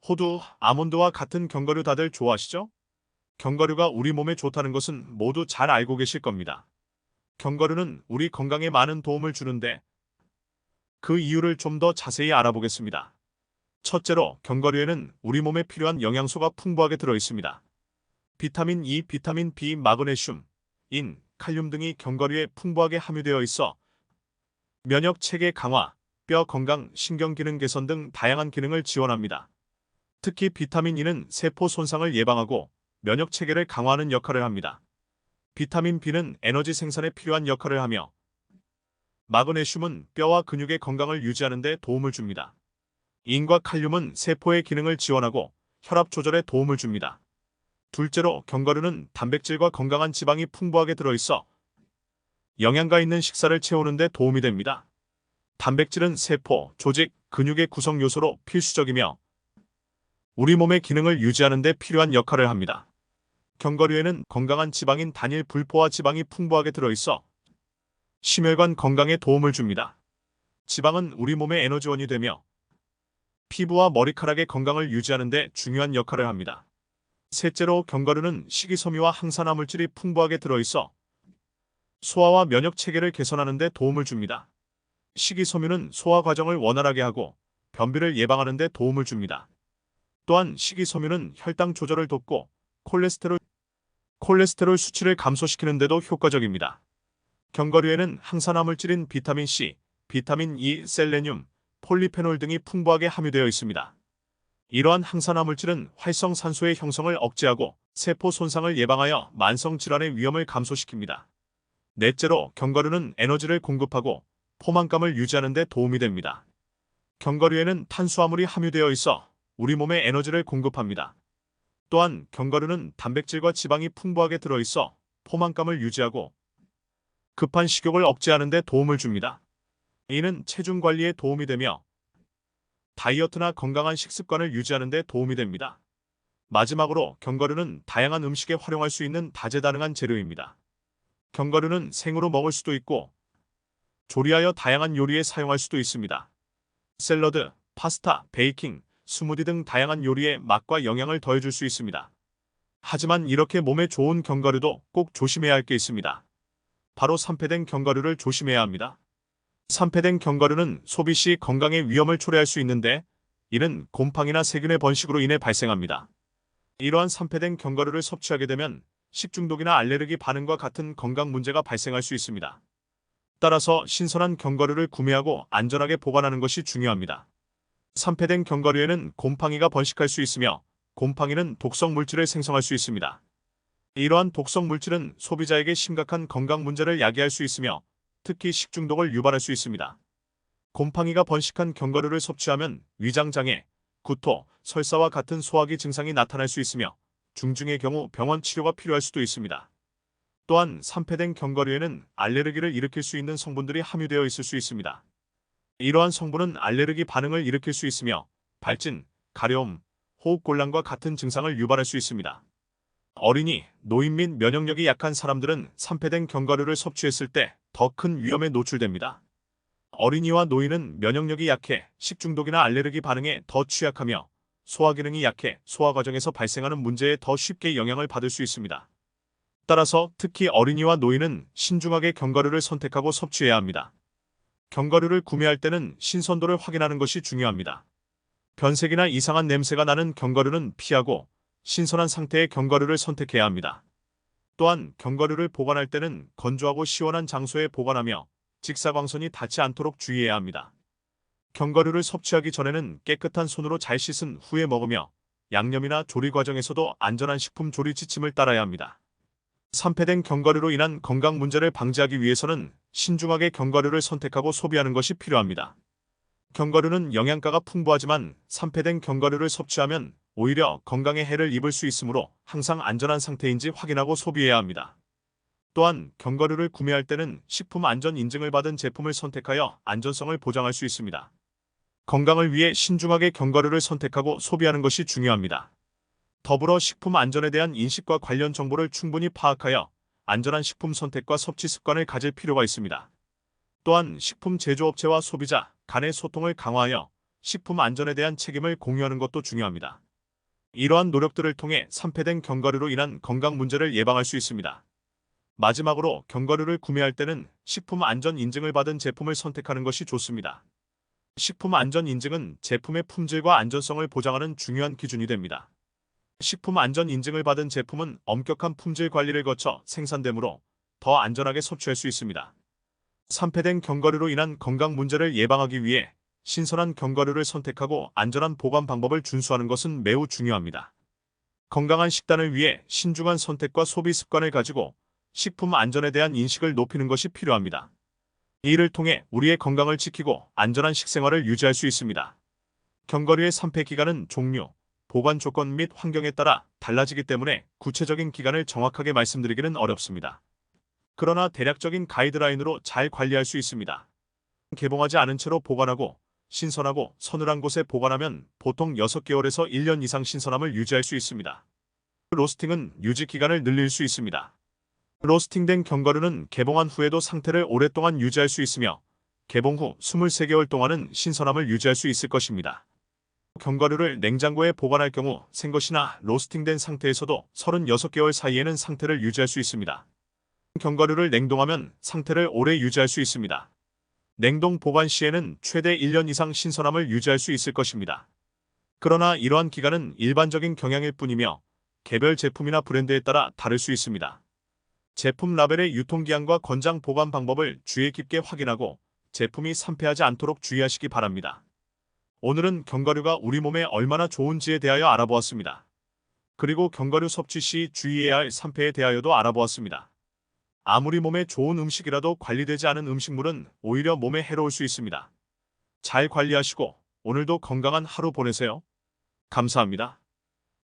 호두, 아몬드와 같은 견과류 다들 좋아하시죠? 견과류가 우리 몸에 좋다는 것은 모두 잘 알고 계실 겁니다. 견과류는 우리 건강에 많은 도움을 주는데 그 이유를 좀 더 자세히 알아보겠습니다. 첫째로 견과류에는 우리 몸에 필요한 영양소가 풍부하게 들어 있습니다. 비타민 E, 비타민 B, 마그네슘, 인, 칼륨 등이 견과류에 풍부하게 함유되어 있어 면역 체계 강화, 뼈 건강, 신경 기능 개선 등 다양한 기능을 지원합니다. 특히 비타민 E는 세포 손상을 예방하고 면역 체계를 강화하는 역할을 합니다. 비타민 B는 에너지 생산에 필요한 역할을 하며 마그네슘은 뼈와 근육의 건강을 유지하는 데 도움을 줍니다. 인과 칼륨은 세포의 기능을 지원하고 혈압 조절에 도움을 줍니다. 둘째로 견과류는 단백질과 건강한 지방이 풍부하게 들어있어 영양가 있는 식사를 채우는 데 도움이 됩니다. 단백질은 세포, 조직, 근육의 구성 요소로 필수적이며 우리 몸의 기능을 유지하는 데 필요한 역할을 합니다. 견과류에는 건강한 지방인 단일 불포화 지방이 풍부하게 들어있어 심혈관 건강에 도움을 줍니다. 지방은 우리 몸의 에너지원이 되며 피부와 머리카락의 건강을 유지하는 데 중요한 역할을 합니다. 셋째로 견과류는 식이섬유와 항산화 물질이 풍부하게 들어있어 소화와 면역 체계를 개선하는 데 도움을 줍니다. 식이섬유는 소화 과정을 원활하게 하고 변비를 예방하는 데 도움을 줍니다. 또한 식이섬유는 혈당 조절을 돕고 콜레스테롤 수치를 감소시키는 데도 효과적입니다. 견과류에는 항산화 물질인 비타민 C, 비타민 E, 셀레늄, 폴리페놀 등이 풍부하게 함유되어 있습니다. 이러한 항산화 물질은 활성산소의 형성을 억제하고 세포 손상을 예방하여 만성 질환의 위험을 감소시킵니다. 넷째로 견과류는 에너지를 공급하고 포만감을 유지하는 데 도움이 됩니다. 견과류에는 탄수화물이 함유되어 있어 우리 몸에 에너지를 공급합니다. 또한 견과류는 단백질과 지방이 풍부하게 들어있어 포만감을 유지하고 급한 식욕을 억제하는 데 도움을 줍니다. 이는 체중 관리에 도움이 되며 다이어트나 건강한 식습관을 유지하는 데 도움이 됩니다. 마지막으로 견과류는 다양한 음식에 활용할 수 있는 다재다능한 재료입니다. 견과류는 생으로 먹을 수도 있고 조리하여 다양한 요리에 사용할 수도 있습니다. 샐러드, 파스타, 베이킹, 스무디 등 다양한 요리에 맛과 영양을 더해줄 수 있습니다. 하지만 이렇게 몸에 좋은 견과류도 꼭 조심해야 할 게 있습니다. 바로 산패된 견과류를 조심해야 합니다. 산패된 견과류는 소비 시 건강에 위험을 초래할 수 있는데 이는 곰팡이나 세균의 번식으로 인해 발생합니다. 이러한 산패된 견과류를 섭취하게 되면 식중독이나 알레르기 반응과 같은 건강 문제가 발생할 수 있습니다. 따라서 신선한 견과류를 구매하고 안전하게 보관하는 것이 중요합니다. 산패된 견과류에는 곰팡이가 번식할 수 있으며 곰팡이는 독성 물질을 생성할 수 있습니다. 이러한 독성 물질은 소비자에게 심각한 건강 문제를 야기할 수 있으며 특히 식중독을 유발할 수 있습니다. 곰팡이가 번식한 견과류를 섭취하면 위장장애, 구토, 설사와 같은 소화기 증상이 나타날 수 있으며 중증의 경우 병원 치료가 필요할 수도 있습니다. 또한 산패된 견과류에는 알레르기를 일으킬 수 있는 성분들이 함유되어 있을 수 있습니다. 이러한 성분은 알레르기 반응을 일으킬 수 있으며 발진, 가려움, 호흡곤란과 같은 증상을 유발할 수 있습니다. 어린이, 노인 및 면역력이 약한 사람들은 산패된 견과류를 섭취했을 때 더 큰 위험에 노출됩니다. 어린이와 노인은 면역력이 약해 식중독이나 알레르기 반응에 더 취약하며 소화기능이 약해 소화 과정에서 발생하는 문제에 더 쉽게 영향을 받을 수 있습니다. 따라서 특히 어린이와 노인은 신중하게 견과류를 선택하고 섭취해야 합니다. 견과류를 구매할 때는 신선도를 확인하는 것이 중요합니다. 변색이나 이상한 냄새가 나는 견과류는 피하고 신선한 상태의 견과류를 선택해야 합니다. 또한 견과류를 보관할 때는 건조하고 시원한 장소에 보관하며 직사광선이 닿지 않도록 주의해야 합니다. 견과류를 섭취하기 전에는 깨끗한 손으로 잘 씻은 후에 먹으며 양념이나 조리 과정에서도 안전한 식품 조리 지침을 따라야 합니다. 산패된 견과류로 인한 건강 문제를 방지하기 위해서는 신중하게 견과류를 선택하고 소비하는 것이 필요합니다. 견과류는 영양가가 풍부하지만 산패된 견과류를 섭취하면 오히려 건강에 해를 입을 수 있으므로 항상 안전한 상태인지 확인하고 소비해야 합니다. 또한 견과류를 구매할 때는 식품 안전 인증을 받은 제품을 선택하여 안전성을 보장할 수 있습니다. 건강을 위해 신중하게 견과류를 선택하고 소비하는 것이 중요합니다. 더불어 식품 안전에 대한 인식과 관련 정보를 충분히 파악하여 안전한 식품 선택과 섭취 습관을 가질 필요가 있습니다. 또한 식품 제조업체와 소비자 간의 소통을 강화하여 식품 안전에 대한 책임을 공유하는 것도 중요합니다. 이러한 노력들을 통해 산패된 견과류로 인한 건강 문제를 예방할 수 있습니다. 마지막으로 견과류를 구매할 때는 식품 안전 인증을 받은 제품을 선택하는 것이 좋습니다. 식품 안전 인증은 제품의 품질과 안전성을 보장하는 중요한 기준이 됩니다. 식품 안전 인증을 받은 제품은 엄격한 품질 관리를 거쳐 생산되므로 더 안전하게 섭취할 수 있습니다. 산패된 견과류로 인한 건강 문제를 예방하기 위해 신선한 견과류를 선택하고 안전한 보관 방법을 준수하는 것은 매우 중요합니다. 건강한 식단을 위해 신중한 선택과 소비 습관을 가지고 식품 안전에 대한 인식을 높이는 것이 필요합니다. 이를 통해 우리의 건강을 지키고 안전한 식생활을 유지할 수 있습니다. 견과류의 산패 기간은 종류, 보관 조건 및 환경에 따라 달라지기 때문에 구체적인 기간을 정확하게 말씀드리기는 어렵습니다. 그러나 대략적인 가이드라인으로 잘 관리할 수 있습니다. 개봉하지 않은 채로 보관하고 신선하고 서늘한 곳에 보관하면 보통 6개월에서 1년 이상 신선함을 유지할 수 있습니다. 로스팅은 유지 기간을 늘릴 수 있습니다. 로스팅된 견과류는 개봉한 후에도 상태를 오랫동안 유지할 수 있으며 개봉 후 23개월 동안은 신선함을 유지할 수 있을 것입니다. 견과류를 냉장고에 보관할 경우 생것이나 로스팅된 상태에서도 36개월 사이에는 상태를 유지할 수 있습니다. 견과류를 냉동하면 상태를 오래 유지할 수 있습니다. 냉동 보관 시에는 최대 1년 이상 신선함을 유지할 수 있을 것입니다. 그러나 이러한 기간은 일반적인 경향일 뿐이며 개별 제품이나 브랜드에 따라 다를 수 있습니다. 제품 라벨의 유통기한과 권장 보관 방법을 주의 깊게 확인하고 제품이 산패하지 않도록 주의하시기 바랍니다. 오늘은 견과류가 우리 몸에 얼마나 좋은지에 대하여 알아보았습니다. 그리고 견과류 섭취 시 주의해야 할 산패에 대하여도 알아보았습니다. 아무리 몸에 좋은 음식이라도 관리되지 않은 음식물은 오히려 몸에 해로울 수 있습니다. 잘 관리하시고 오늘도 건강한 하루 보내세요. 감사합니다.